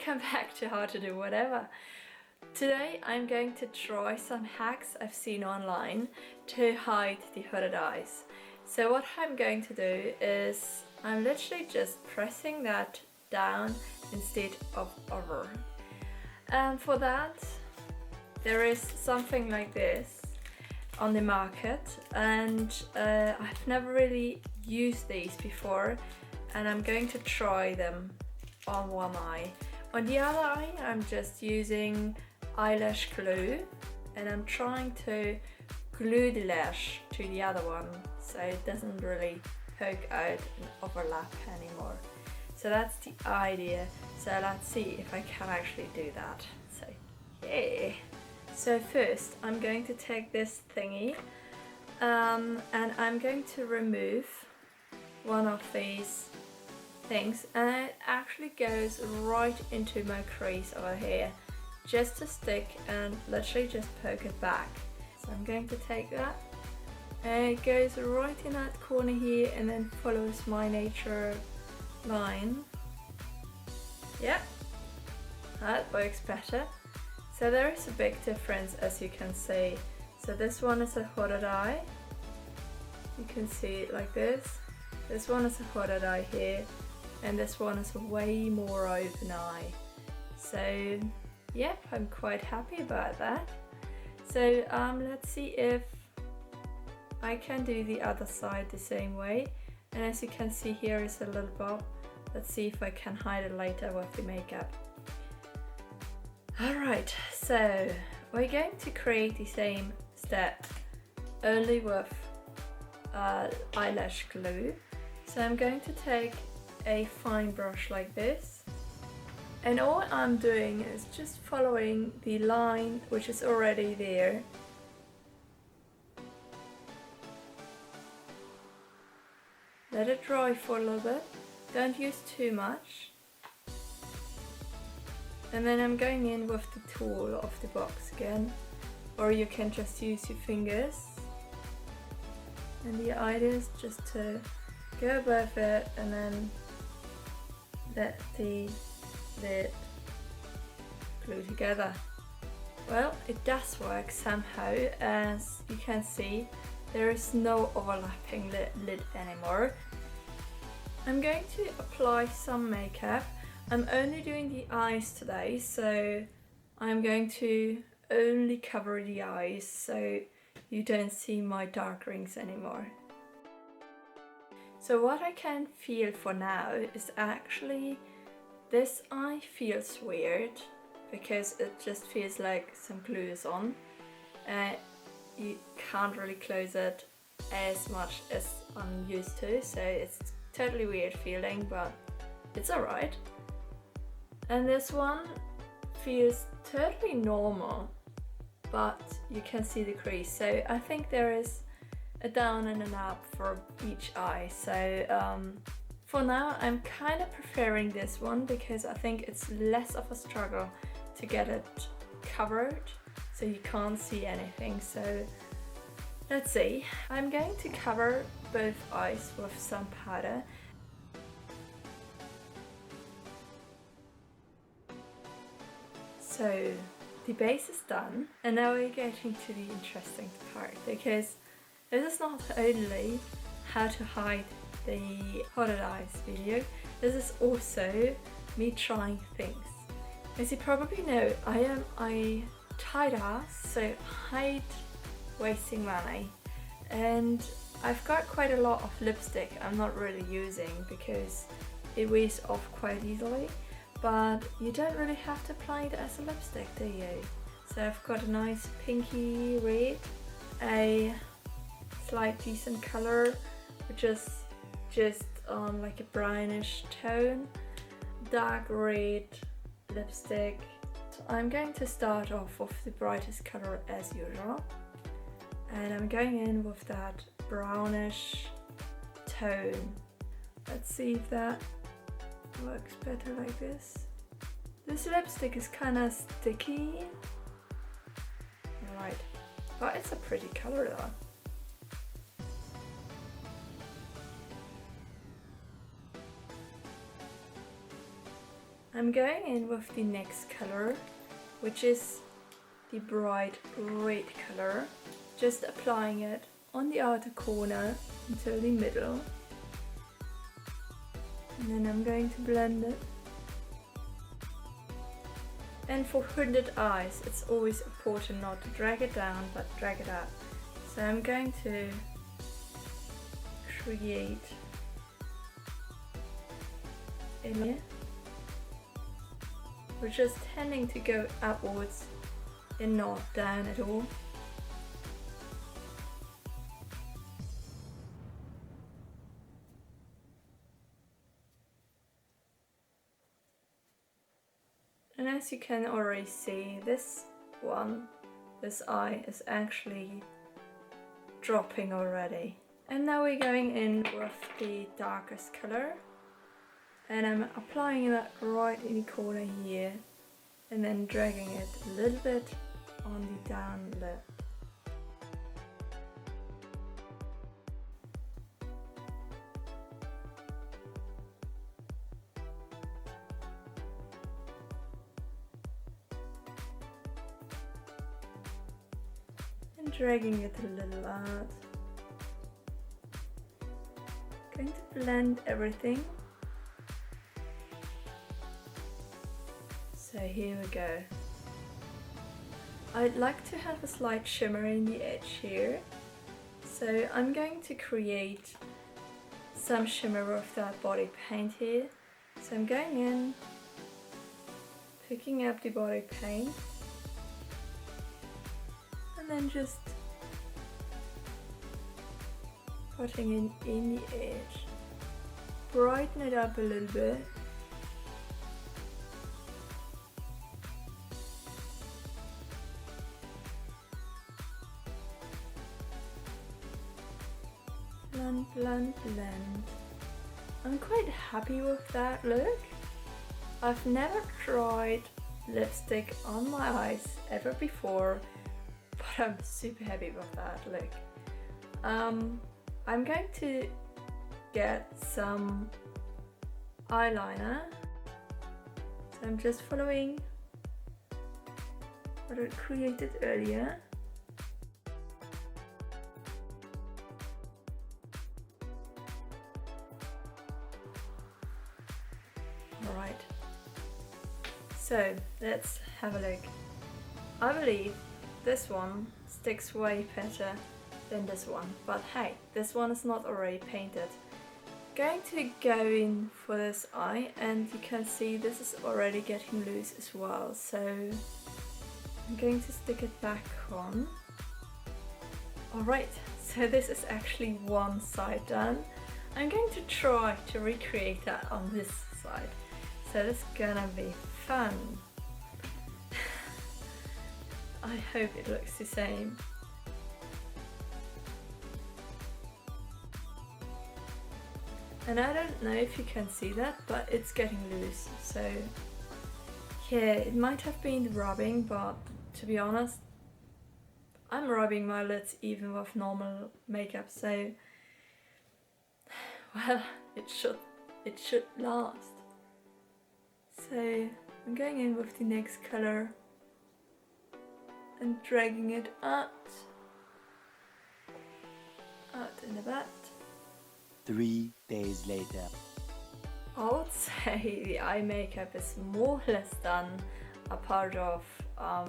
welcome back to How to Do Whatever. Today I'm going to try some hacks I've seen online to hide the hooded eyes. So what I'm going to do is I'm literally just pressing that down instead of over. And for that there is something like this on the market, and I've never really used these before, and I'm going to try them on one eye. On the other eye I'm just using eyelash glue, and I'm trying to glue the lash to the other one so it doesn't really poke out and overlap anymore. So that's the idea. So let's see if I can actually do that. So yeah. So first I'm going to take this thingy and I'm going to remove one of these things, and it actually goes right into my crease over here, just to stick and literally just poke it back. So I'm going to take that, and it goes right in that corner here and then follows my nature line. Yep, that works better. So there is a big difference, as you can see. So this one is a hooded eye, you can see it like this. This one is a hooded eye here, and this one is a way more open eye. So yep, I'm quite happy about that. So let's see if I can do the other side the same way. And as you can see, here is a little bob. Let's see if I can hide it later with the makeup. Alright, so we're going to create the same step, only with eyelash glue. So I'm going to take a fine brush like this, and all I'm doing is just following the line which is already there. Let it dry for a little bit, don't use too much, and then I'm going in with the tool of the box again, or you can just use your fingers, and the idea is just to go above it and then let the lid glue together. Well, it does work somehow. As you can see, there is no overlapping lid anymore. I'm going to apply some makeup. I'm only doing the eyes today, so I'm going to only cover the eyes so you don't see my dark rings anymore. So what I can feel for now is actually this eye feels weird because it just feels like some glue is on. You can't really close it as much as I'm used to, so it's totally weird feeling, but it's alright. And this one feels totally normal, but you can see the crease, so I think there is a down and an up for each eye. So for now I'm kind of preferring this one because I think it's less of a struggle to get it covered so you can't see anything. So let's see, I'm going to cover both eyes with some powder. So the base is done, and now we're getting to the interesting part, because this is not only how to hide the hooded eyes video, this is also me trying things. As you probably know, I am a tight ass, so hide wasting money, and I've got quite a lot of lipstick I'm not really using because it wears off quite easily, but you don't really have to apply it as a lipstick, do you? So I've got a nice pinky red, a slight decent color, which is just like a brownish tone, dark red lipstick. So I'm going to start off with the brightest color as usual, and I'm going in with that brownish tone. Let's see if that works better like this. This lipstick is kind of sticky. Right, but it's a pretty color though. I'm going in with the next color, which is the bright red color, just applying it on the outer corner until the middle, and then I'm going to blend it. And for hooded eyes, it's always important not to drag it down but drag it up. So I'm going to create a layer which is tending to go upwards and not down at all. And as you can already see, this eye is actually dropping already. And now we're going in with the darkest color, and I'm applying that right in the corner here and then dragging it a little bit on the down lip. And dragging it a little out. Going to blend everything. So here we go. I'd like to have a slight shimmer in the edge here. So I'm going to create some shimmer with that body paint here. So I'm going in, picking up the body paint, and then just putting it in the edge. Brighten it up a little bit. Blend, blend, blend. I'm quite happy with that look. I've never tried lipstick on my eyes ever before, but I'm super happy with that look. I'm going to get some eyeliner. So I'm just following what I created earlier. Alright, so let's have a look. I believe this one sticks way better than this one, but hey, this one is not already painted. Going to go in for this eye, and you can see this is already getting loose as well, so I'm going to stick it back on. Alright, so this is actually one side done. I'm going to try to recreate that on this side, so it's gonna be fun. I hope it looks the same. And I don't know if you can see that, but it's getting loose, so yeah, it might have been rubbing, but to be honest, I'm rubbing my lids even with normal makeup, so well, it should last. So I'm going in with the next color and dragging it out in the back. 3 days later. I would say the eye makeup is more or less done, apart of I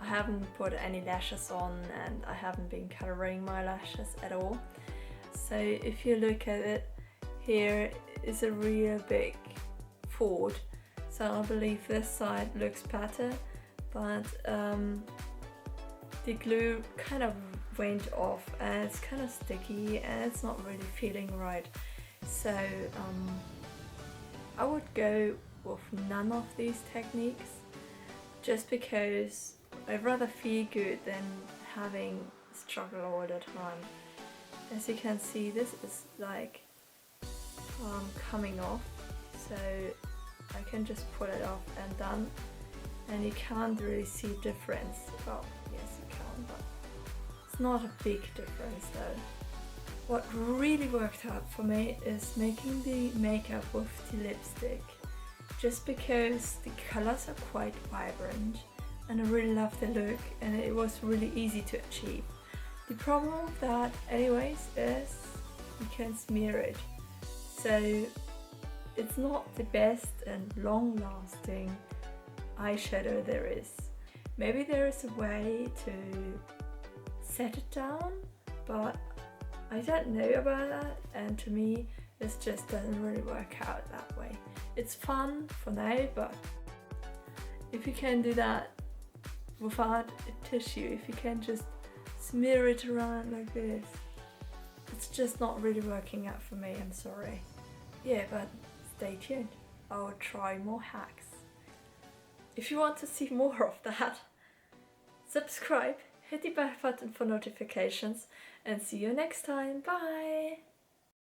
haven't put any lashes on and I haven't been coloring my lashes at all. So if you look at it, here is a real big fold. So I believe this side looks better, but the glue kind of went off and it's kind of sticky and it's not really feeling right. So I would go with none of these techniques, just because I'd rather feel good than having struggle all the time. As you can see, this is like coming off, so I can just pull it off and done, and you can't really see difference. Well, yes you can, but it's not a big difference though. What really worked out for me is making the makeup with the lipstick. just because the colors are quite vibrant and I really love the look and it was really easy to achieve. The problem with that anyways is you can smear it, so it's not the best and long-lasting eyeshadow there is. Maybe there is a way to set it down, but I don't know about that, and to me this just doesn't really work out that way. It's fun for now, but if you can do that without a tissue, if you can just smear it around like this, it's just not really working out for me, I'm sorry. Yeah, but stay tuned, I will try more hacks. If you want to see more of that, subscribe, hit the bell button for notifications, and see you next time. Bye!